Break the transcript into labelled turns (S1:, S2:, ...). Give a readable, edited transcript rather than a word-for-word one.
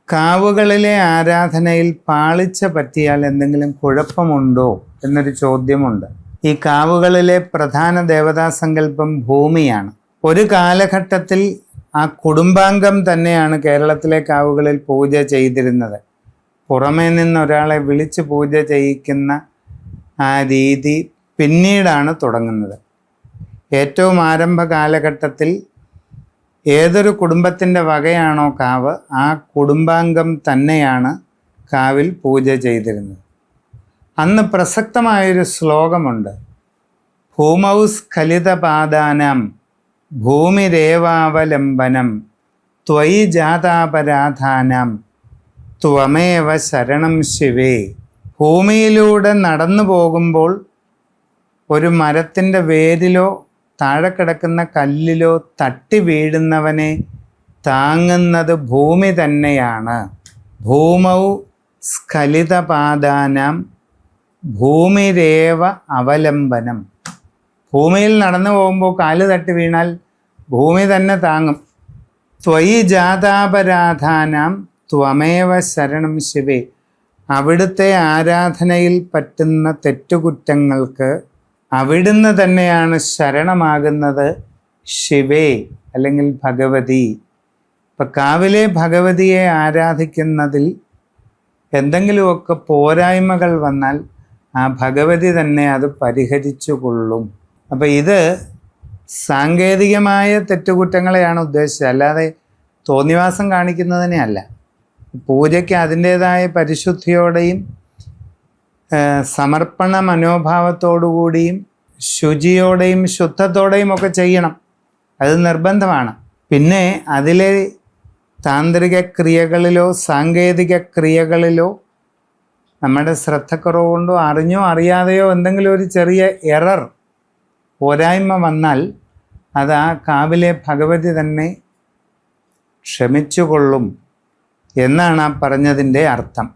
S1: കാവുകളിലെ ആരാധനയിൽ പാളിച്ച പറ്റിയാൽ എന്തെങ്കിലും കുഴപ്പമുണ്ടോ എന്നൊരു ചോദ്യമുണ്ട്. ഈ കാവുകളിലെ പ്രധാന ദേവതാസങ്കല്പം ഭൂമിയാണ്. ഒരു കാലഘട്ടത്തിൽ ആ കുടുംബാംഗം തന്നെയാണ് കേരളത്തിലെ കാവുകളിൽ പൂജ ചെയ്തിരുന്നത്. പുറമേ നിന്ന് ഒരാളെ വിളിച്ച് പൂജ ചെയ്യിക്കുന്ന ആ രീതി പിന്നീടാണ് തുടങ്ങുന്നത്. ഏറ്റവും ആരംഭ കാലഘട്ടത്തിൽ ഏതൊരു കുടുംബത്തിൻ്റെ വകയാണോ കാവ്, ആ കുടുംബാംഗം തന്നെയാണ് കാവിൽ പൂജ ചെയ്തിരുന്നത്. അന്ന് പ്രസക്തമായൊരു ശ്ലോകമുണ്ട്. ഭൂമൗ സ്ഖലിതപാദാനാം ഭൂമിരേവാവലംബനം ത്വയി ജാതാപരാധാനാം ത്വമേവ ശരണം ശിവേ. ഭൂമിയിലൂടെ നടന്നു പോകുമ്പോൾ ഒരു മരത്തിൻ്റെ വേരിലോ താഴെ കിടക്കുന്ന കല്ലിലോ തട്ടി വീഴുന്നവനെ താങ്ങുന്നത് ഭൂമി തന്നെയാണ്. ഭൂമൗ സ്ഖലിതപാദാനാം ഭൂമിരേവ അവലംബനം. ഭൂമിയിൽ നടന്നു പോകുമ്പോൾ കാല് തട്ടി വീണാൽ ഭൂമി തന്നെ താങ്ങും. ത്വയി ജാതാപരാധാനാം ത്വമേവ ശരണം ശിവേ. അവിടുത്തെ ആരാധനയിൽ പറ്റുന്ന തെറ്റുകുറ്റങ്ങൾക്ക് അവിടുന്ന് തന്നെയാണ് ശരണമാകുന്നത് ശിവേ അല്ലെങ്കിൽ ഭഗവതി. ഇപ്പം കാവിലെ ഭഗവതിയെ ആരാധിക്കുന്നതിൽ എന്തെങ്കിലുമൊക്കെ പോരായ്മകൾ വന്നാൽ ആ ഭഗവതി തന്നെ അത് പരിഹരിച്ചു കൊള്ളും. അപ്പം ഇത് സാങ്കേതികമായ തെറ്റുകുറ്റങ്ങളെയാണ് ഉദ്ദേശിച്ചത്, അല്ലാതെ തോന്നിവാസം കാണിക്കുന്നതിനെ അല്ല. പൂജയ്ക്ക് അതിൻ്റേതായ പരിശുദ്ധിയോടെയും സമർപ്പണ മനോഭാവത്തോടുകൂടിയും ശുചിയോടെയും ശുദ്ധത്തോടെയും ഒക്കെ ചെയ്യണം. അത് നിർബന്ധമാണ്. പിന്നെ അതിലെ താന്ത്രിക ക്രിയകളിലോ സാങ്കേതിക ക്രിയകളിലോ നമ്മുടെ ശ്രദ്ധക്കുറവ് കൊണ്ടോ അറിഞ്ഞോ അറിയാതെയോ എന്തെങ്കിലും ഒരു ചെറിയ എറർ, പോരായ്മ വന്നാൽ അത് ആ കാവിലെ ഭഗവതി തന്നെ ക്ഷമിച്ചുകൊള്ളും എന്നാണ് ആ പറഞ്ഞതിൻ്റെ അർത്ഥം.